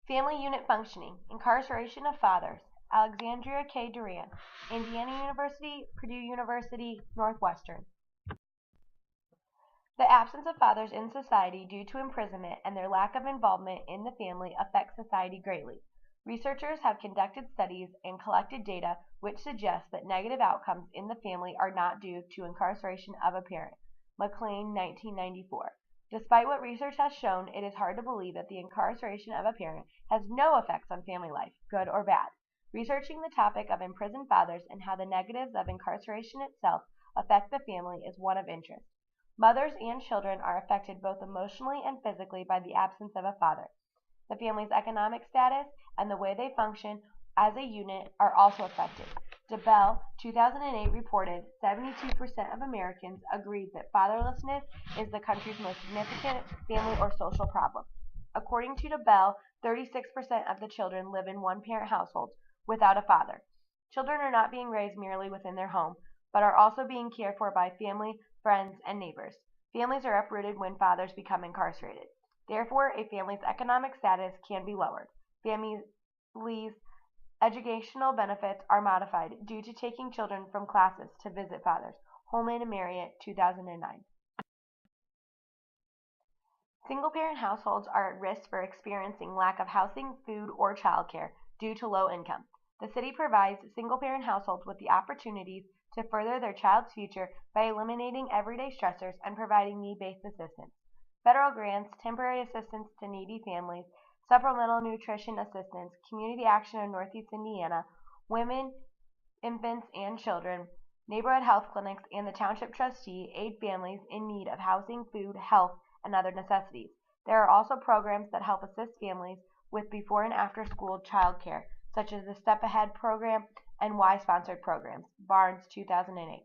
Family Unit Functioning, Incarceration of Fathers, Alexandria K. Duran, Indiana University, Purdue University, Northwestern. The absence of fathers in society due to imprisonment and their lack of involvement in the family affects society greatly. Researchers have conducted studies and collected data which suggest that negative outcomes in the family are not due to incarceration of a parent. McLean, 1994. Despite what research has shown, it is hard to believe that the incarceration of a parent has no effects on family life, good or bad. Researching the topic of imprisoned fathers and how the negatives of incarceration itself affect the family is one of interest. Mothers and children are affected both emotionally and physically by the absence of a father. The family's economic status and the way they function as a unit are also affected. DeBell, 2008, reported 72% of Americans agreed that fatherlessness is the country's most significant family or social problem. According to DeBell, 36% of the children live in one-parent households without a father. Children are not being raised merely within their home, but are also being cared for by family, friends, and neighbors. Families are uprooted when fathers become incarcerated. Therefore, a family's economic status can be lowered. Families' educational benefits are modified due to taking children from classes to visit fathers. Holman and Marriott, 2009. Single-parent households are at risk for experiencing lack of housing, food, or childcare due to low income. The city provides single-parent households with the opportunities to further their child's future by eliminating everyday stressors and providing need-based assistance. Federal grants, temporary assistance to needy families, supplemental nutrition assistance, community action in Northeast Indiana, women, infants, and children, neighborhood health clinics, and the township trustee aid families in need of housing, food, health, and other necessities. There are also programs that help assist families with before and after school child care, such as the Step Ahead program and Y-sponsored programs. Barnes, 2008.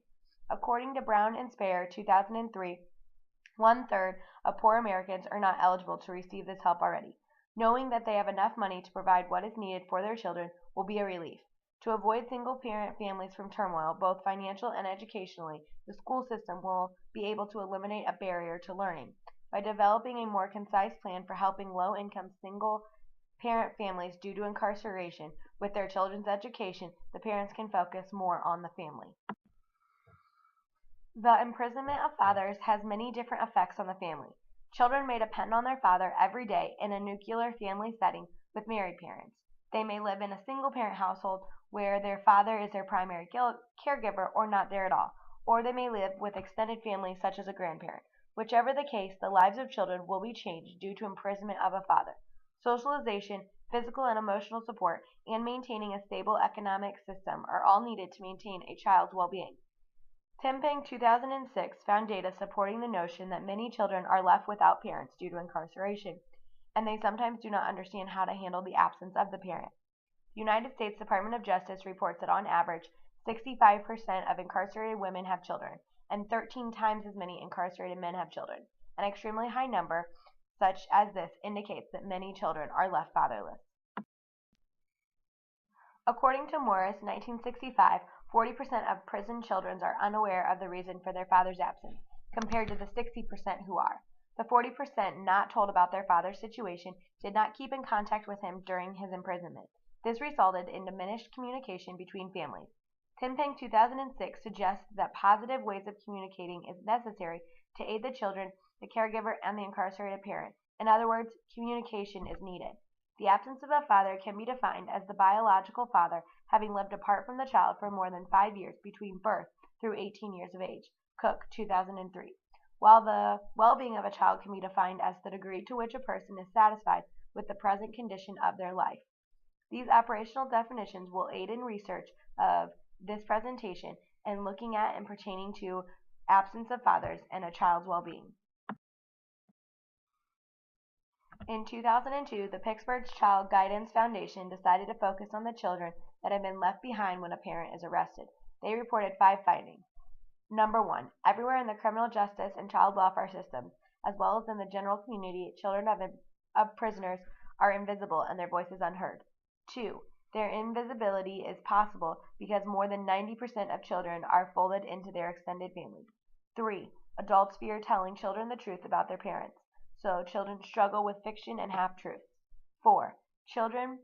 According to Brown and Speyer, 2003, 1/3 of poor Americans are not eligible to receive this help already. Knowing that they have enough money to provide what is needed for their children will be a relief. To avoid single-parent families from turmoil, both financial and educationally, the school system will be able to eliminate a barrier to learning. By developing a more concise plan for helping low-income single-parent families due to incarceration with their children's education, the parents can focus more on the family. The imprisonment of fathers has many different effects on the family. Children may depend on their father every day in a nuclear family setting with married parents. They may live in a single-parent household where their father is their primary caregiver or not there at all, or they may live with extended family such as a grandparent. Whichever the case, the lives of children will be changed due to imprisonment of a father. Socialization, physical and emotional support, and maintaining a stable economic system are all needed to maintain a child's well-being. Timping, 2006, found data supporting the notion that many children are left without parents due to incarceration, and they sometimes do not understand how to handle the absence of the parent. The United States Department of Justice reports that on average, 65% of incarcerated women have children, and 13 times as many incarcerated men have children. An extremely high number such as this indicates that many children are left fatherless. According to Morris, 1965, 40% of prison children are unaware of the reason for their father's absence, compared to the 60% who are. The 40% not told about their father's situation did not keep in contact with him during his imprisonment. This resulted in diminished communication between families. Timping, 2006, suggests that positive ways of communicating is necessary to aid the children, the caregiver, and the incarcerated parent. In other words, communication is needed. The absence of a father can be defined as the biological father having lived apart from the child for more than 5 years between birth through 18 years of age. Cook, 2003. While the well-being of a child can be defined as the degree to which a person is satisfied with the present condition of their life. These operational definitions will aid in research of this presentation and looking at and pertaining to absence of fathers and a child's well-being. In 2002, the Pittsburgh Child Guidance Foundation decided to focus on the children that have been left behind when a parent is arrested. They reported 5 findings. Number 1, everywhere in the criminal justice and child welfare systems, as well as in the general community, children of prisoners are invisible and their voices unheard. 2, their invisibility is possible because more than 90% of children are folded into their extended families. 3, adults fear telling children the truth about their parents, so children struggle with fiction and half-truths. 4, Children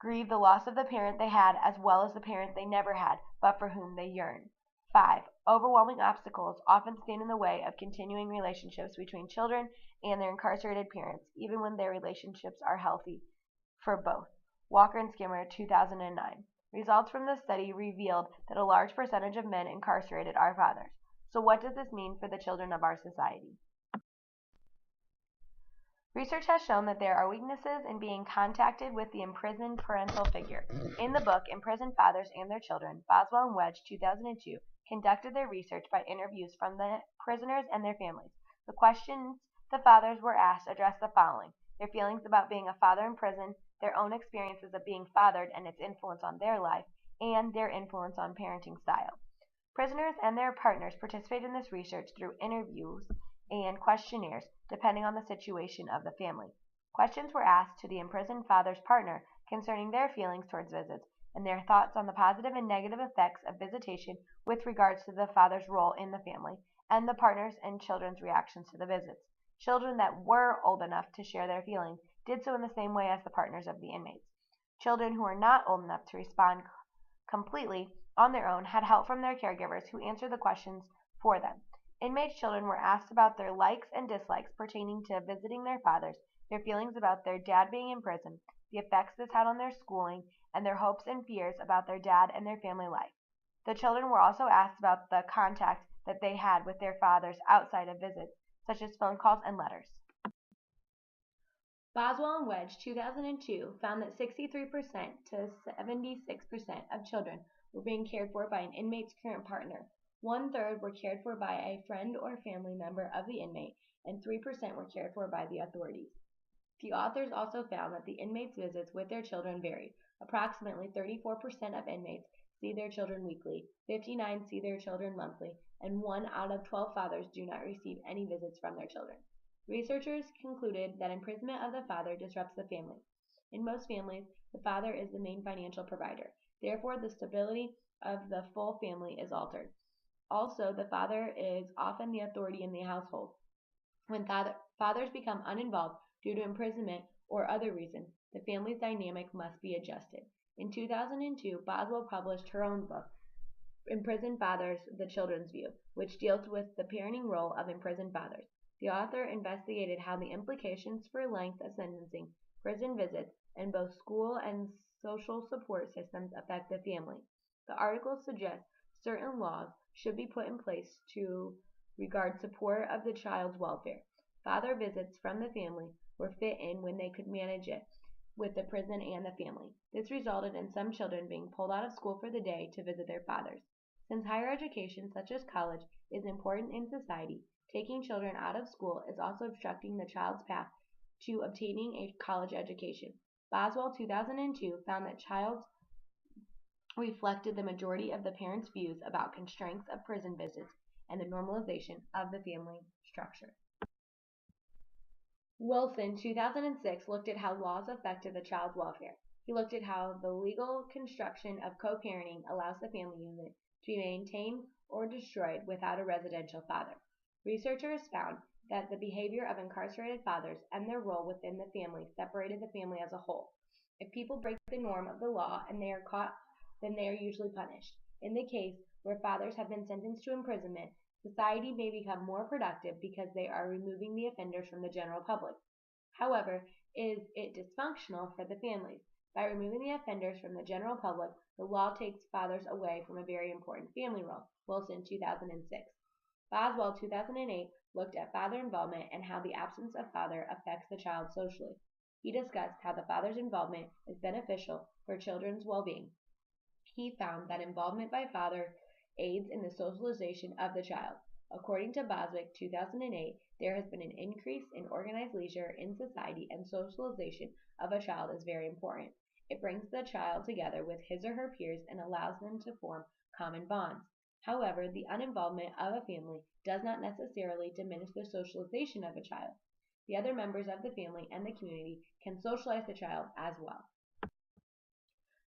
grieve the loss of the parent they had as well as the parent they never had, but for whom they yearn. 5. Overwhelming obstacles often stand in the way of continuing relationships between children and their incarcerated parents, even when their relationships are healthy for both. Walker and Skimmer, 2009. Results from the study revealed that a large percentage of men incarcerated are fathers. So what does this mean for the children of our society? Research has shown that there are weaknesses in being contacted with the imprisoned parental figure. In the book, Imprisoned Fathers and Their Children, Boswell and Wedge, 2002, conducted their research by interviews from the prisoners and their families. The questions the fathers were asked addressed the following: their feelings about being a father in prison, their own experiences of being fathered and its influence on their life, and their influence on parenting style. Prisoners and their partners participated in this research through interviews and questionnaires, depending on the situation of the family. Questions were asked to the imprisoned father's partner concerning their feelings towards visits and their thoughts on the positive and negative effects of visitation with regards to the father's role in the family, and the partner's and children's reactions to the visits. Children that were old enough to share their feelings did so in the same way as the partners of the inmates. Children who were not old enough to respond completely on their own had help from their caregivers who answered the questions for them. Inmates' children were asked about their likes and dislikes pertaining to visiting their fathers, their feelings about their dad being in prison, the effects this had on their schooling, and their hopes and fears about their dad and their family life. The children were also asked about the contact that they had with their fathers outside of visits, such as phone calls and letters. Boswell and Wedge, 2002, found that 63% to 76% of children were being cared for by an inmate's current partner. 1/3 were cared for by a friend or family member of the inmate, and 3% were cared for by the authorities. The authors also found that the inmates' visits with their children varied. Approximately 34% of inmates see their children weekly, 59% see their children monthly, and 1 out of 12 fathers do not receive any visits from their children. Researchers concluded that imprisonment of the father disrupts the family. In most families, the father is the main financial provider. Therefore, the stability of the full family is altered. Also, the father is often the authority in the household. When fathers become uninvolved due to imprisonment or other reason, the family's dynamic must be adjusted. In 2002, Boswell published her own book, Imprisoned Fathers, The Children's View, which deals with the parenting role of imprisoned fathers. The author investigated how the implications for length of sentencing, prison visits, and both school and social support systems affect the family. The article suggests certain laws should be put in place to regard support of the child's welfare. Father visits from the family were fit in when they could manage it with the prison and the family. This resulted in some children being pulled out of school for the day to visit their fathers. Since higher education, such as college, is important in society, taking children out of school is also obstructing the child's path to obtaining a college education. Boswell, 2002, found that childs reflected the majority of the parents' views about constraints of prison visits and the normalization of the family structure. Wilson, 2006, looked at how laws affected the child's welfare. He looked at how the legal construction of co-parenting allows the family unit to be maintained or destroyed without a residential father. Researchers found that the behavior of incarcerated fathers and their role within the family separated the family as a whole. If people break the norm of the law and they are caught, then they are usually punished. In the case where fathers have been sentenced to imprisonment, society may become more productive because they are removing the offenders from the general public. However, is it dysfunctional for the families? By removing the offenders from the general public, the law takes fathers away from a very important family role. Wilson, 2006. Boswell, 2008, looked at father involvement and how the absence of father affects the child socially. He discussed how the father's involvement is beneficial for children's well-being. He found that involvement by father aids in the socialization of the child. According to Boswick, 2008, there has been an increase in organized leisure in society, and socialization of a child is very important. It brings the child together with his or her peers and allows them to form common bonds. However, the uninvolvement of a family does not necessarily diminish the socialization of a child. The other members of the family and the community can socialize the child as well.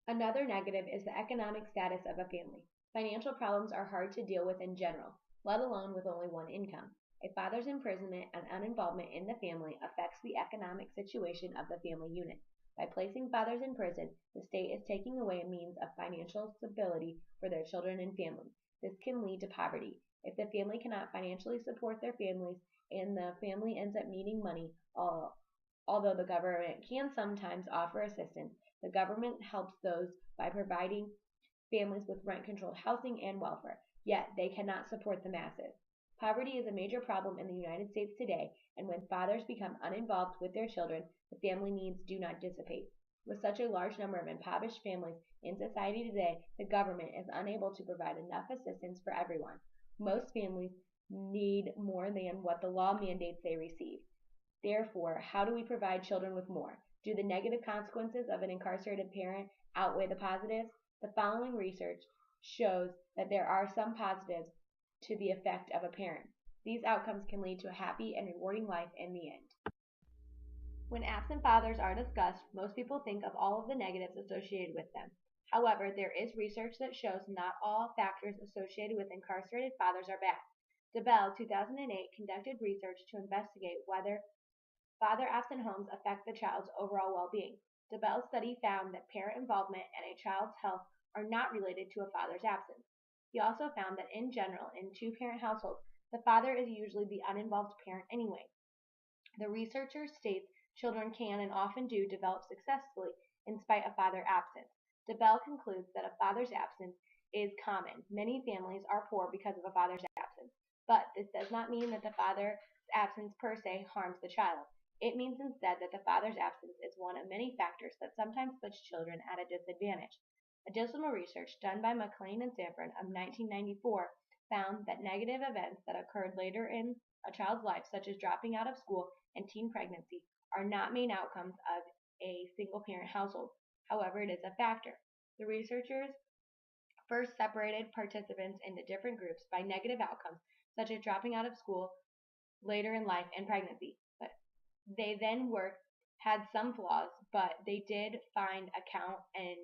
Another negative is the economic status of a family. Financial problems are hard to deal with in general, let alone with only one income. A father's imprisonment and uninvolvement in the family affects the economic situation of the family unit. By placing fathers in prison, the state is taking away a means of financial stability for their children and families. This can lead to poverty. If the family cannot financially support their families and the family ends up needing money, although the government can sometimes offer assistance, the government helps those by providing families with rent-controlled housing and welfare, yet they cannot support the masses. Poverty is a major problem in the United States today, and when fathers become uninvolved with their children, the family needs do not dissipate. With such a large number of impoverished families in society today, the government is unable to provide enough assistance for everyone. Most families need more than what the law mandates they receive. Therefore, how do we provide children with more? Do the negative consequences of an incarcerated parent outweigh the positives? The following research shows that there are some positives to the effect of a parent. These outcomes can lead to a happy and rewarding life in the end. When absent fathers are discussed, most people think of all of the negatives associated with them. However, there is research that shows not all factors associated with incarcerated fathers are bad. DeBell, 2008, conducted research to investigate whether father-absent homes affect the child's overall well-being. DeBell's study found that parent involvement and a child's health are not related to a father's absence. He also found that in general, in two-parent households, the father is usually the uninvolved parent anyway. The researcher states children can and often do develop successfully in spite of father absence. DeBell concludes that a father's absence is common. Many families are poor because of a father's absence, but this does not mean that the father's absence per se harms the child. It means instead that the father's absence is one of many factors that sometimes puts children at a disadvantage. Additional research done by McLean and Sanford of 1994 found that negative events that occurred later in a child's life, such as dropping out of school and teen pregnancy, are not main outcomes of a single-parent household. However, it is a factor. The researchers first separated participants into different groups by negative outcomes, such as dropping out of school later in life and pregnancy. They then had some flaws, but they did find account and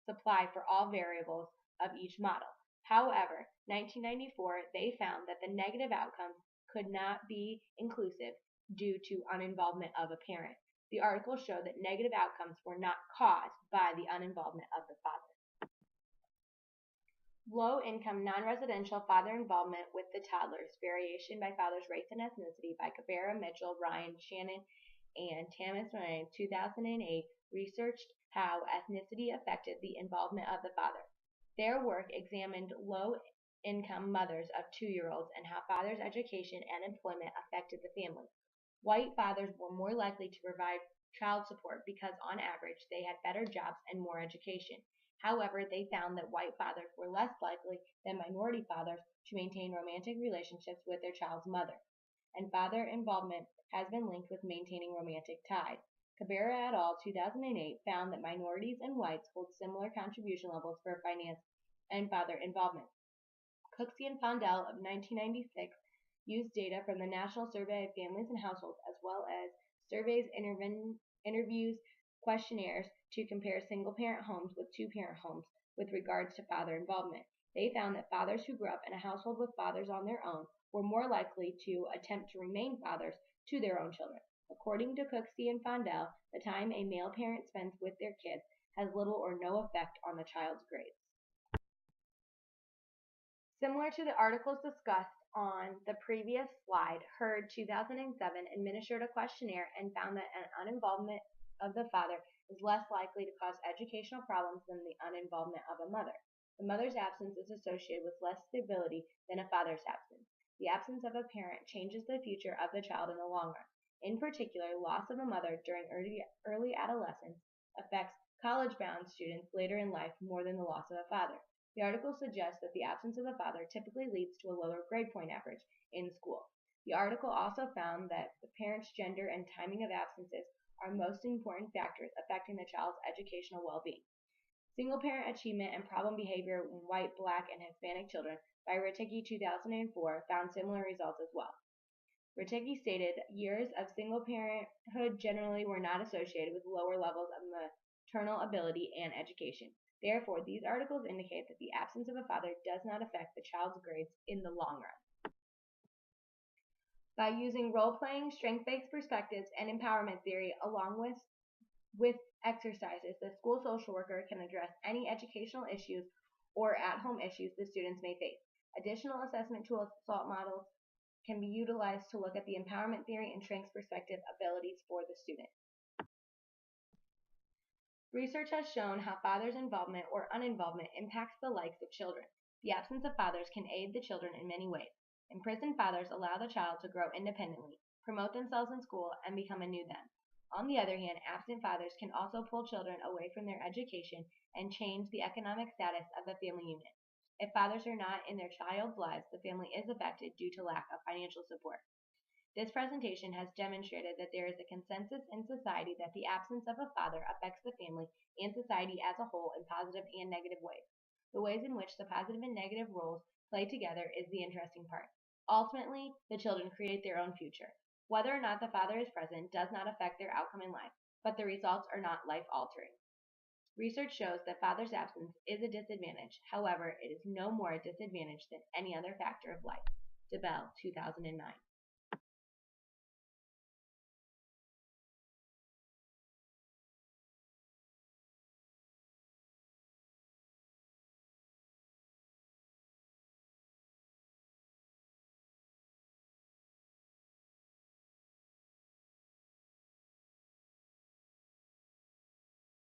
supply for all variables of each model. However, 1994, they found that the negative outcomes could not be inclusive due to uninvolvement of a parent. The article showed that negative outcomes were not caused by the uninvolvement of the father. Low-income, non-residential father involvement with the toddlers, variation by father's race and ethnicity by Cabrera, Mitchell, Ryan, Shannon, and Thomas Ryan, 2008, researched how ethnicity affected the involvement of the father. Their work examined low-income mothers of 2-year-olds and how father's education and employment affected the family. White fathers were more likely to provide child support because, on average, they had better jobs and more education. However, they found that white fathers were less likely than minority fathers to maintain romantic relationships with their child's mother, and father involvement has been linked with maintaining romantic ties. Cabrera et al. 2008 found that minorities and whites hold similar contribution levels for finance and father involvement. Cooksey and Fondell of 1996 used data from the National Survey of Families and Households as well as surveys, interviews, questionnaires to compare single-parent homes with two-parent homes with regards to father involvement. They found that fathers who grew up in a household with fathers on their own were more likely to attempt to remain fathers to their own children. According to Cooksey and Fondell, the time a male parent spends with their kids has little or no effect on the child's grades. Similar to the articles discussed on the previous slide, Hurd 2007 administered a questionnaire and found that an uninvolvement of the father is less likely to cause educational problems than the uninvolvement of a mother. The mother's absence is associated with less stability than a father's absence. The absence of a parent changes the future of the child in the long run. In particular, loss of a mother during early adolescence affects college-bound students later in life more than the loss of a father. The article suggests that the absence of a father typically leads to a lower grade point average in school. The article also found that the parent's gender and timing of absences are most important factors affecting the child's educational well-being. Single-parent achievement and problem behavior in white, black, and Hispanic children by Ritticke 2004 found similar results as well. Ritticke stated years of single-parenthood generally were not associated with lower levels of maternal ability and education. Therefore, these articles indicate that the absence of a father does not affect the child's grades in the long run. By using role-playing, strength-based perspectives, and empowerment theory along with With exercises, the school social worker can address any educational issues or at-home issues the students may face. Additional assessment tools, SALT models, can be utilized to look at the empowerment theory and strengths perspective abilities for the student. Research has shown how fathers' involvement or uninvolvement impacts the likes of children. The absence of fathers can aid the children in many ways. Imprisoned fathers allow the child to grow independently, promote themselves in school, and become a new them. On the other hand, absent fathers can also pull children away from their education and change the economic status of the family unit. If fathers are not in their child's lives, the family is affected due to lack of financial support. This presentation has demonstrated that there is a consensus in society that the absence of a father affects the family and society as a whole in positive and negative ways. The ways in which the positive and negative roles play together is the interesting part. Ultimately, the children create their own future. Whether or not the father is present does not affect their outcome in life, but the results are not life-altering. Research shows that father's absence is a disadvantage. However, it is no more a disadvantage than any other factor of life. DeBell, 2009.